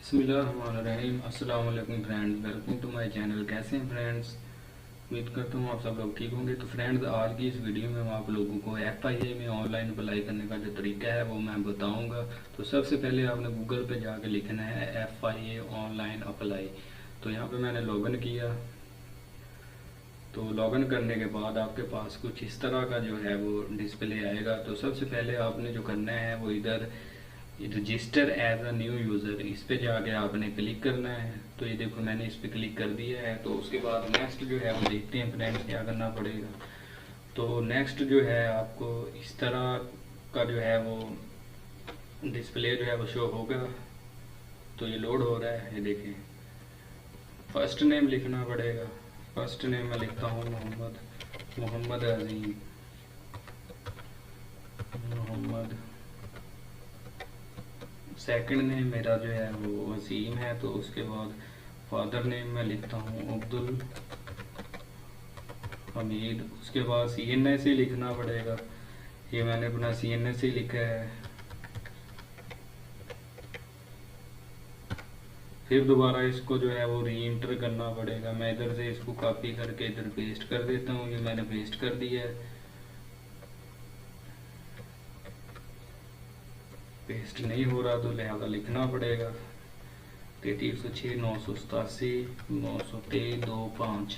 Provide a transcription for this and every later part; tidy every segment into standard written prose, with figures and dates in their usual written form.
बिस्मिल्लाहिर्रहमानिर्रहीम। अस्सलाम वालेकुम friends, welcome to my channel. कैसे हैं फ्रेंड्स? उम्मीद करता हूँ आप सब लोग ठीक होंगे। तो फ्रेंड्स, आज की इस वीडियो में मैं आप लोगों को FIA में ऑनलाइन अप्लाई करने का जो तरीका है वो मैं बताऊंगा। तो सबसे पहले आपने गूगल पे जाके लिखना है FIA ऑनलाइन अप्लाई। तो यहाँ पे मैंने लॉगिन किया। तो लॉगिन करने के बाद आपके पास कुछ इस तरह का जो है वो डिस्प्ले आएगा। तो सबसे पहले आपने जो करना है वो इधर register as a new user, इस पे जाके आपने क्लिक करना है। तो ये देखो मैंने इस पे क्लिक कर दिया है। तो उसके बाद नेक्स्ट जो है वो देखते हैं फ्रेंड्स क्या करना पड़ेगा। तो नेक्स्ट जो है आपको इस तरह का जो है वो डिस्प्ले जो है वो शो होगा। तो ये लोड हो रहा है, ये देखें। फर्स्ट नेम लिखना पड़ेगा। फर्स्ट नेम मैं लिखता हूँ मोहम्मद अजीम। मोहम्मद। सेकंड नेम मेरा जो है वो वसीम है। तो उसके बाद फादर नेम मैं लिखता हूँ अब्दुल हमीद। उसके बाद CNS ही लिखना पड़ेगा। ये मैंने अपना CNS ही लिखा है। फिर दोबारा इसको जो है वो री इंटर करना पड़ेगा। मैं इधर से इसको कॉपी करके इधर पेस्ट कर देता हूँ। ये मैंने पेस्ट कर दिया है। पेस्ट नहीं हो रहा तो लिहाजा लिखना पड़ेगा 3306 987 923 25।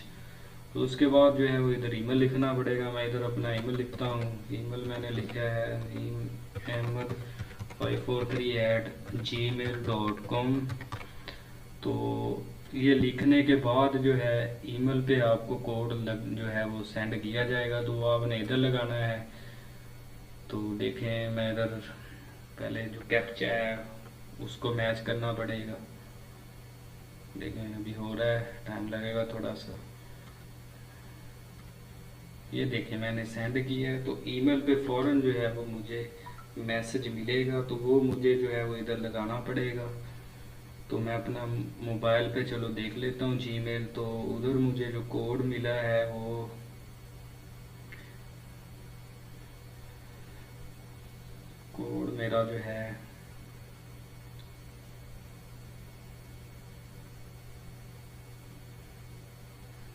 तो उसके बाद जो है वो इधर ईमेल लिखना पड़ेगा। मैं इधर अपना ईमेल लिखता हूँ। ईमेल मैंने लिखा है ahmed543@gmail.com। तो ये लिखने के बाद जो है ईमेल पे आपको कोड जो है वो सेंड किया जाएगा। तो वो आपने इधर लगाना है। तो देखें, मैं इधर पहले जो कैप्चा है उसको मैच करना पड़ेगा। देखें अभी हो रहा है, टाइम लगेगा थोड़ा सा। ये देखिए मैंने सेंड किया है। तो ईमेल पे फ़ौरन जो है वो मुझे मैसेज मिलेगा। तो वो मुझे जो है वो इधर लगाना पड़ेगा। तो मैं अपना मोबाइल पे चलो देख लेता हूँ जीमेल। तो उधर मुझे जो कोड मिला है वो कोड मेरा जो है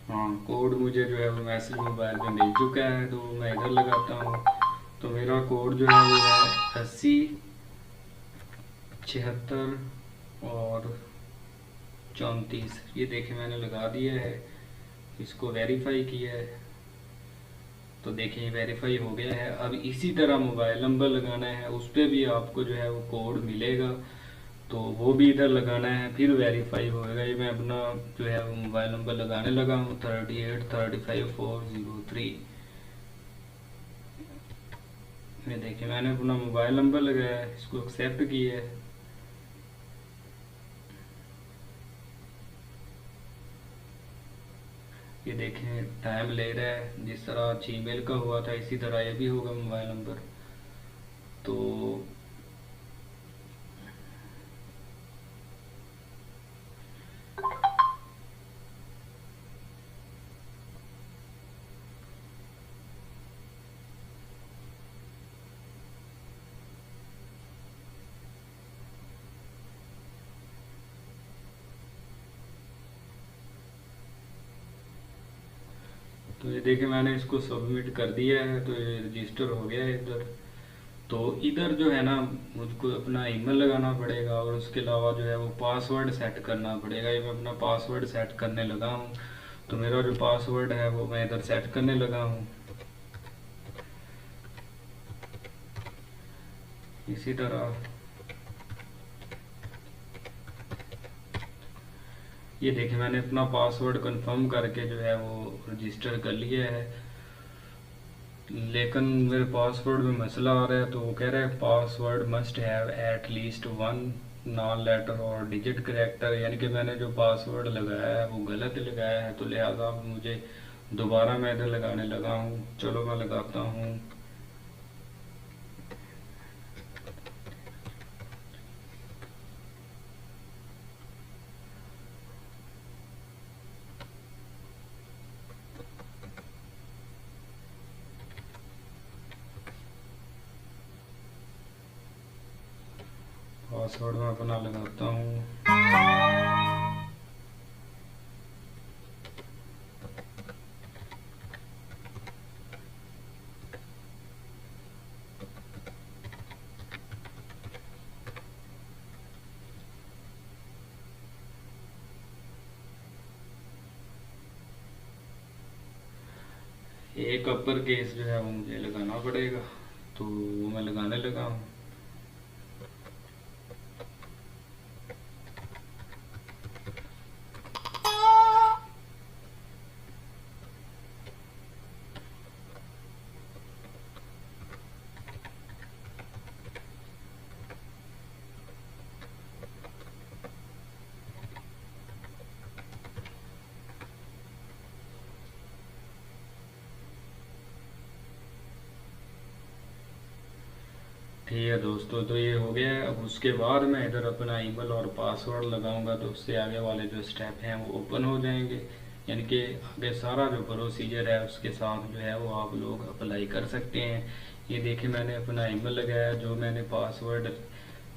हाँ, कोड मुझे जो है वो मैसेज मोबाइल पे मिल चुका है। तो मैं इधर लगाता हूँ। तो मेरा कोड जो है वो है 80 76 और 34। ये देखिए मैंने लगा दिया है। इसको वेरीफाई किया है। तो देखिए वेरीफाई हो गया है। अब इसी तरह मोबाइल नंबर लगाना है, उस पर भी आपको जो है वो कोड मिलेगा। तो वो भी इधर लगाना है, फिर वेरीफाई होएगा। ये मैं अपना जो है वो मोबाइल नंबर लगाने लगा हूँ 38 35 403। ये देखिए मैंने अपना मोबाइल नंबर लगाया है, इसको एक्सेप्ट किया है। ये देखें टाइम ले रहा है। जिस तरह जीमेल का हुआ था इसी तरह ये भी होगा मोबाइल नंबर। तो ये देखिए मैंने इसको सबमिट कर दिया है। तो ये रजिस्टर हो गया है इधर। तो इधर जो है ना मुझको अपना ईमेल लगाना पड़ेगा और उसके अलावा जो है वो पासवर्ड सेट करना पड़ेगा। ये मैं अपना पासवर्ड सेट करने लगा हूँ। तो मेरा जो पासवर्ड है वो मैं इधर सेट करने लगा हूँ। इसी तरह ये देखिए मैंने अपना पासवर्ड कंफर्म करके जो है वो रजिस्टर कर लिया है। लेकिन मेरे पासवर्ड में मसला आ रहा है। तो वो कह रहा है password must have at least one non letter or digit character, यानी कि मैंने जो पासवर्ड लगाया है वो गलत लगाया है। तो लिहाजा मुझे दोबारा मैं इधर लगाने लगा हूँ। चलो मैं लगाता हूँ। पासवर्ड मैं अपना लगाता हूँ। एक अपर केस जो है वो मुझे लगाना पड़ेगा, तो वो मैं लगाने लगा हूँ। ठीक है दोस्तों, तो ये हो गया है। अब उसके बाद मैं इधर अपना ईमेल और पासवर्ड लगाऊंगा, तो उससे आगे वाले जो स्टेप हैं वो ओपन हो जाएंगे। यानी कि आगे सारा जो प्रोसीजर है उसके साथ जो है वो आप लोग अप्लाई कर सकते हैं। ये देखिए मैंने अपना ईमेल लगाया, जो मैंने पासवर्ड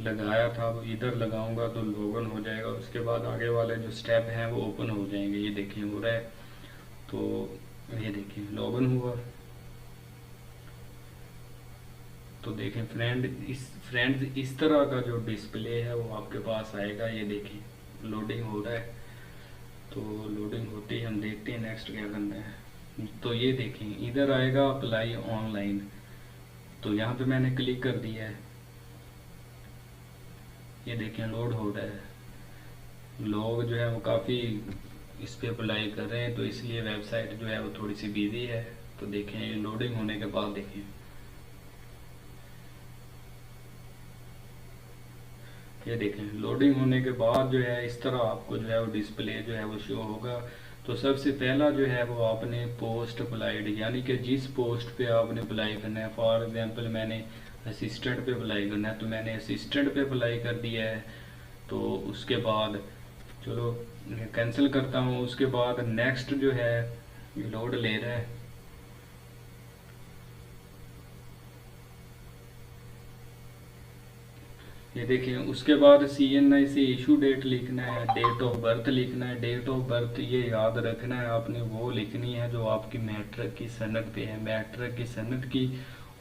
लगाया था वो इधर लगाऊंगा तो लॉगिन हो जाएगा। उसके बाद आगे वाले जो स्टेप हैं वो ओपन हो जाएंगे। ये देखिए हो रहा है, तो ये देखिए लॉगिन हुआ। तो देखें फ्रेंड्स इस तरह का जो डिस्प्ले है वो आपके पास आएगा। ये देखिए लोडिंग हो रहा है, तो लोडिंग होते ही हम देखते हैं नेक्स्ट क्या करना है। तो ये देखें इधर आएगा अप्लाई ऑनलाइन, तो यहाँ पे मैंने क्लिक कर दिया है। ये देखें लोड हो रहा है। लोग जो है वो काफ़ी इस पे अप्लाई कर रहे हैं, तो इसलिए वेबसाइट जो है वो थोड़ी सी बिजी है। तो देखें ये लोडिंग होने के बाद देखें, ये देखें लोडिंग होने के बाद जो है इस तरह आपको जो है वो डिस्प्ले जो है वो शो होगा। तो सबसे पहला जो है वो आपने पोस्ट अप्लाइड, यानी कि जिस पोस्ट पे आपने अप्लाई करना है। फॉर एग्जांपल मैंने असिस्टेंट पे अप्लाई करना है, तो मैंने असिस्टेंट पे अप्लाई कर दिया है। तो उसके बाद चलो कैंसिल करता हूँ। उसके बाद नेक्स्ट जो है लोड ले रहा है। ये देखिए उसके बाद CNI से इशू डेट लिखना है, डेट ऑफ बर्थ लिखना है। डेट ऑफ बर्थ ये याद रखना है आपने, वो लिखनी है जो आपकी मैट्रिक की सनद पे है। मैट्रिक की सनद की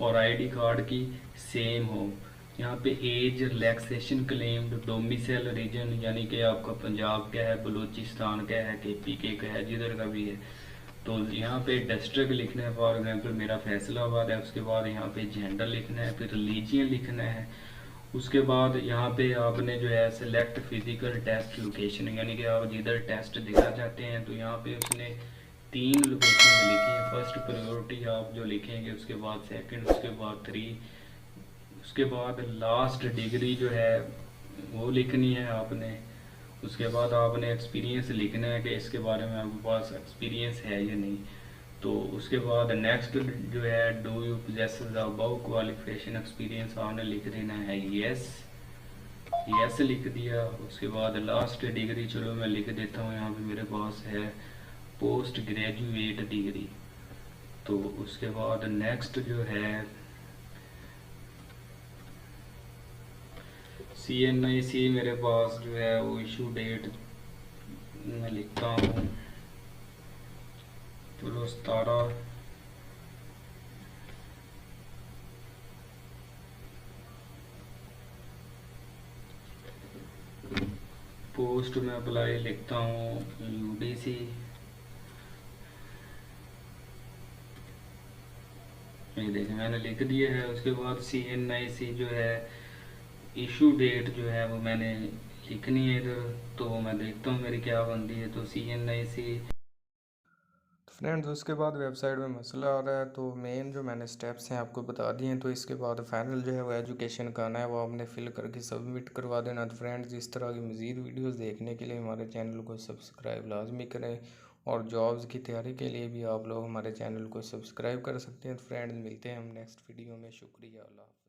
और ID कार्ड की सेम हो। यहाँ पे age, relaxation claimed, domicile region यानी कि आपका पंजाब का है, बलूचिस्तान का है, KPK का है, जिधर का भी है। तो यहाँ पे डिस्ट्रिक्ट लिखना है, फॉर एग्जाम्पल मेरा फैसलाबाद है। उसके बाद यहाँ पे जेंडर लिखना है, फिर रिलीजियन लिखना है। उसके बाद यहाँ पे आपने जो है सिलेक्ट फिजिकल टेस्ट लोकेशन, यानी कि आप जिधर टेस्ट देना चाहते हैं। तो यहाँ पे उसने 3 लोकेशन लिखी है। फर्स्ट प्रायोरिटी आप जो लिखेंगे, उसके बाद सेकंड, उसके बाद 3, उसके बाद लास्ट डिग्री जो है वो लिखनी है आपने। उसके बाद आपने एक्सपीरियंस लिखना है कि इसके बारे में आपके पास एक्सपीरियंस है या नहीं। तो उसके बाद नेक्स्ट जो है do you possess the above qualification experience आपने लिख देना है यस, यस लिख दिया। उसके बाद लास्ट डिग्री चलो मैं लिख देता हूँ, यहाँ पे मेरे पास है पोस्ट ग्रेजुएट डिग्री। तो उसके बाद नेक्स्ट जो है CNIC मेरे पास जो है वो इशू डेट मैं लिखता हूँ चलो 17। पोस्ट में अप्लाई लिखता हूँ UDC। ये देखें मैंने लिख दिया है। उसके बाद CNIC जो है इशू डेट जो है वो मैंने लिखनी है इधर, तो वो मैं देखता हूँ मेरी क्या बनती है। तो CNIC फ्रेंड्स उसके बाद वेबसाइट में मसला आ रहा है, तो मेन जो मैंने स्टेप्स हैं आपको बता दिए हैं। तो इसके बाद फाइनल जो है वो एजुकेशन का आना है, वो आपने फिल करके सबमिट करवा देना। तो फ्रेंड्स इस तरह की मज़ीद वीडियोस देखने के लिए हमारे चैनल को सब्सक्राइब लाजमी करें, और जॉब्स की तैयारी के लिए भी आप लोग हमारे चैनल को सब्सक्राइब कर सकते हैं। तो फ्रेंड्स मिलते हैं हम नेक्स्ट वीडियो में। शुक्रिया, अल्लाह।